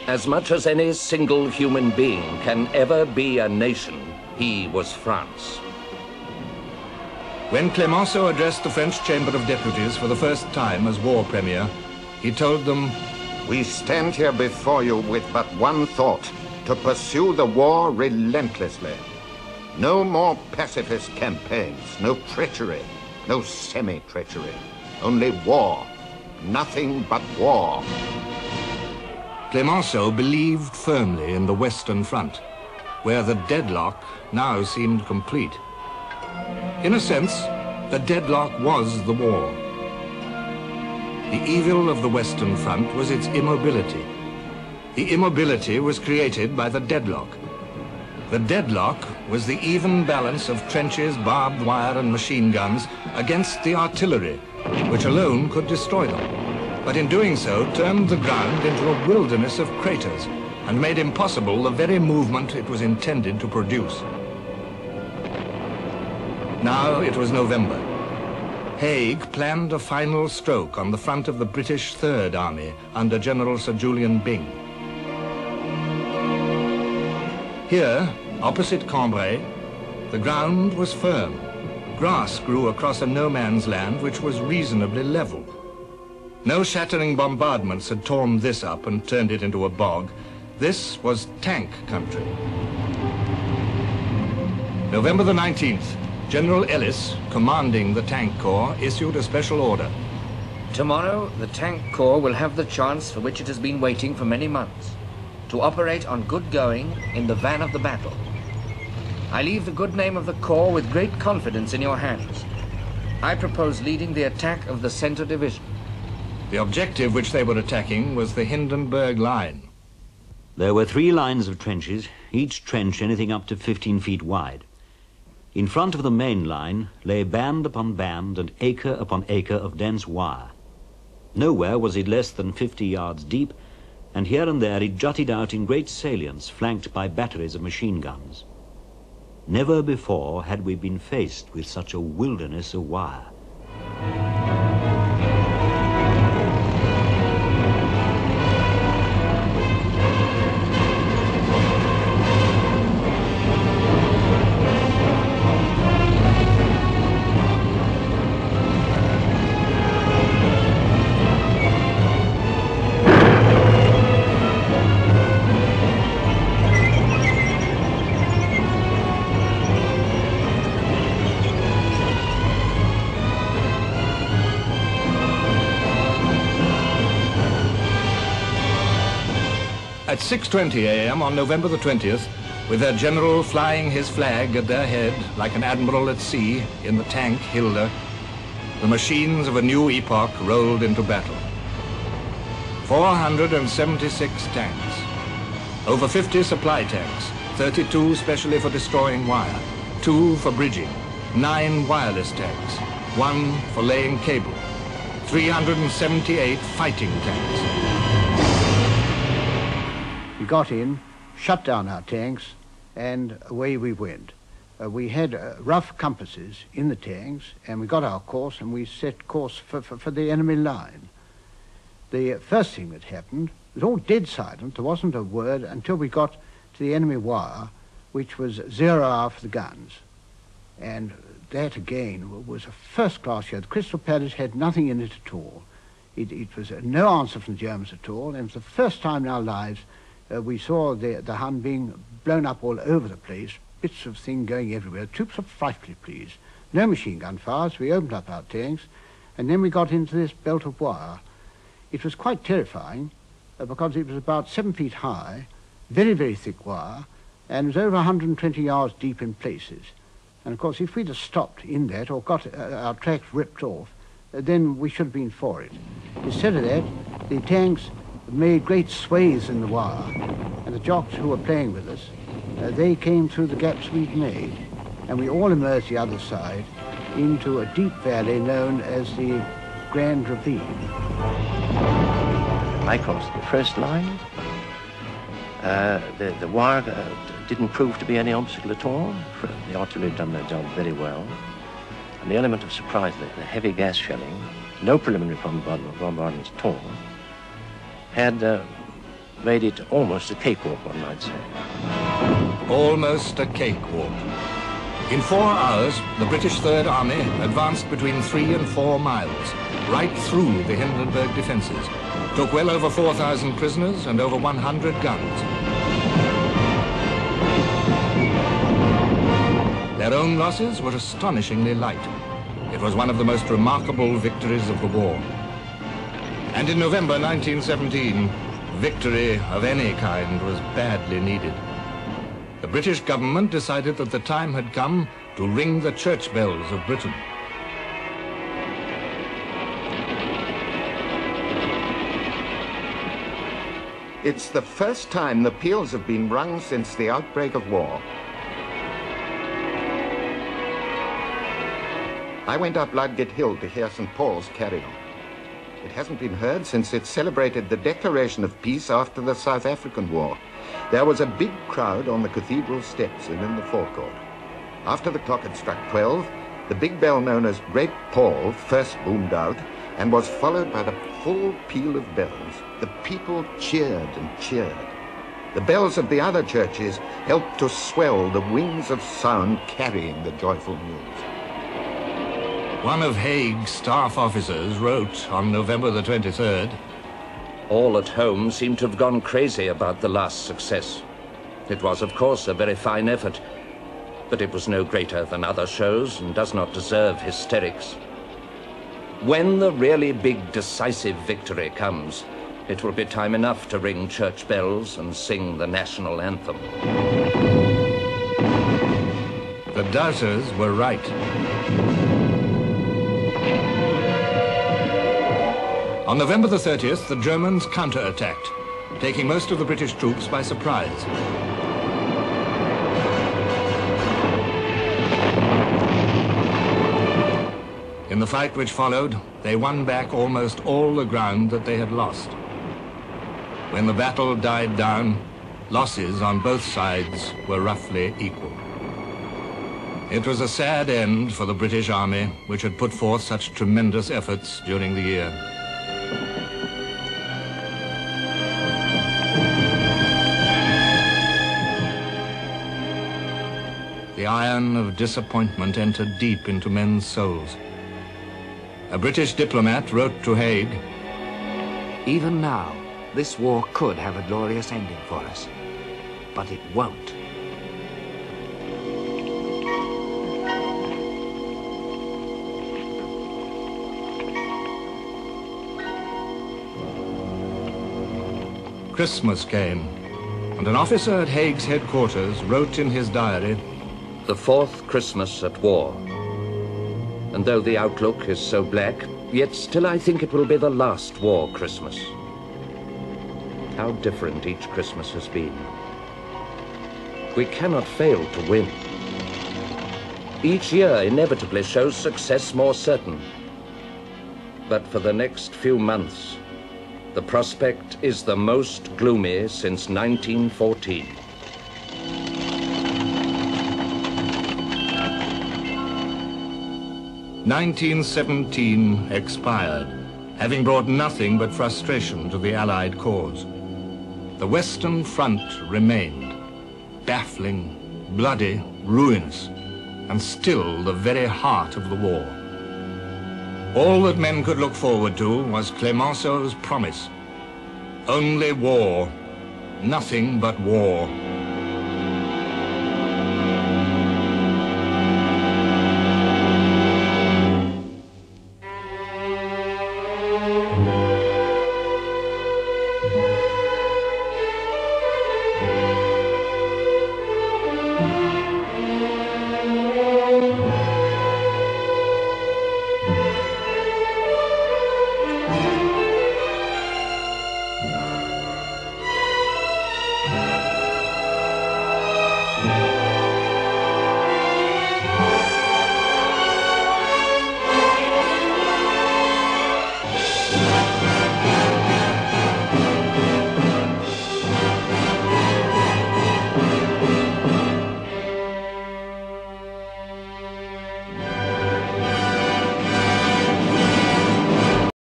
As much as any single human being can ever be a nation, he was France. When Clemenceau addressed the French Chamber of Deputies for the first time as war premier, he told them, "We stand here before you with but one thought, to pursue the war relentlessly. No more pacifist campaigns, no treachery, no semi-treachery, only war, nothing but war." Clemenceau believed firmly in the Western Front, where the deadlock now seemed complete. In a sense, the deadlock was the war. The evil of the Western Front was its immobility. The immobility was created by the deadlock. The deadlock was the even balance of trenches, barbed wire and machine guns against the artillery, which alone could destroy them, but in doing so turned the ground into a wilderness of craters and made impossible the very movement it was intended to produce. Now it was November. Haig planned a final stroke on the front of the British Third Army under General Sir Julian Byng. Here, opposite Cambrai, the ground was firm. Grass grew across a no-man's land which was reasonably level. No shattering bombardments had torn this up and turned it into a bog. This was tank country. November the 19th, General Ellis, commanding the Tank Corps, issued a special order. Tomorrow, the Tank Corps will have the chance for which it has been waiting for many months, to operate on good going in the van of the battle. I leave the good name of the Corps with great confidence in your hands. I propose leading the attack of the Center Division. The objective which they were attacking was the Hindenburg Line. There were 3 lines of trenches, each trench anything up to 15 feet wide. In front of the main line lay band upon band and acre upon acre of dense wire. Nowhere was it less than 50 yards deep, and here and there it jutted out in great salients flanked by batteries of machine guns. Never before had we been faced with such a wilderness of wire. At 6:20 a.m. on November the 20th, with their general flying his flag at their head like an admiral at sea in the tank Hilda, the machines of a new epoch rolled into battle. 476 tanks, over 50 supply tanks, 32 specially for destroying wire, 2 for bridging, 9 wireless tanks, 1 for laying cable, 378 fighting tanks. We got in, shut down our tanks, and away we went. We had rough compasses in the tanks, and we got our course, and we set course for the enemy line. The first thing that happened, it was all dead silent, there wasn't a word until we got to the enemy wire, which was 0 hour for the guns. And that again was a first-class show. The Crystal Palace had nothing in it at all. It was no answer from the Germans at all, and it was the first time in our lives we saw the Hun being blown up all over the place, bits of thing going everywhere. The troops were frightfully pleased. No machine gun fires. We opened up our tanks, and then we got into this belt of wire. It was quite terrifying because it was about 7 feet high, very, very thick wire, and it was over 120 yards deep in places. And of course, if we'd have stopped in that or got our tracks ripped off, then we should have been for it. Instead of that, the tanks made great swathes in the wire, and the jocks who were playing with us, they came through the gaps we'd made, and we all emerged the other side into a deep valley known as the Grand Ravine. I crossed the first line. The wire didn't prove to be any obstacle at all. The artillery had done their job very well. And the element of surprise, the heavy gas shelling, no preliminary bombardments at all, had made it almost a cakewalk, one might say. Almost a cakewalk. In 4 hours, the British Third Army advanced between 3 and 4 miles, right through the Hindenburg defences, took well over 4,000 prisoners and over 100 guns. Their own losses were astonishingly light. It was one of the most remarkable victories of the war. And in November 1917, victory of any kind was badly needed. The British government decided that the time had come to ring the church bells of Britain. It's the first time the peals have been rung since the outbreak of war. I went up Ludgate Hill to hear St. Paul's carillon. It hasn't been heard since it celebrated the declaration of peace after the South African War. There was a big crowd on the cathedral steps and in the forecourt. After the clock had struck 12, the big bell known as Great Paul first boomed out and was followed by the full peal of bells. The people cheered and cheered. The bells of the other churches helped to swell the wings of sound carrying the joyful news. One of Haig's staff officers wrote on November the 23rd, All at home seemed to have gone crazy about the last success. It was, of course, a very fine effort, but it was no greater than other shows and does not deserve hysterics. When the really big, decisive victory comes, it will be time enough to ring church bells and sing the national anthem. the doubters were right. On November the 30th, the Germans counterattacked, taking most of the British troops by surprise. In the fight which followed, they won back almost all the ground that they had lost. When the battle died down, losses on both sides were roughly equal. It was a sad end for the British Army, which had put forth such tremendous efforts during the year. The iron of disappointment entered deep into men's souls. A British diplomat wrote to Haig, Even now, this war could have a glorious ending for us, but it won't. Christmas came, and an officer at Haig's headquarters wrote in his diary, The fourth Christmas at war. And though the outlook is so black, yet still I think it will be the last war Christmas. How different each Christmas has been. We cannot fail to win. Each year inevitably shows success more certain. But for the next few months, the prospect is the most gloomy since 1914. "1917 expired, having brought nothing but frustration to the Allied cause. The Western Front remained, baffling, bloody, ruinous, and still the very heart of the war. All that men could look forward to was Clemenceau's promise. Only war, nothing but war.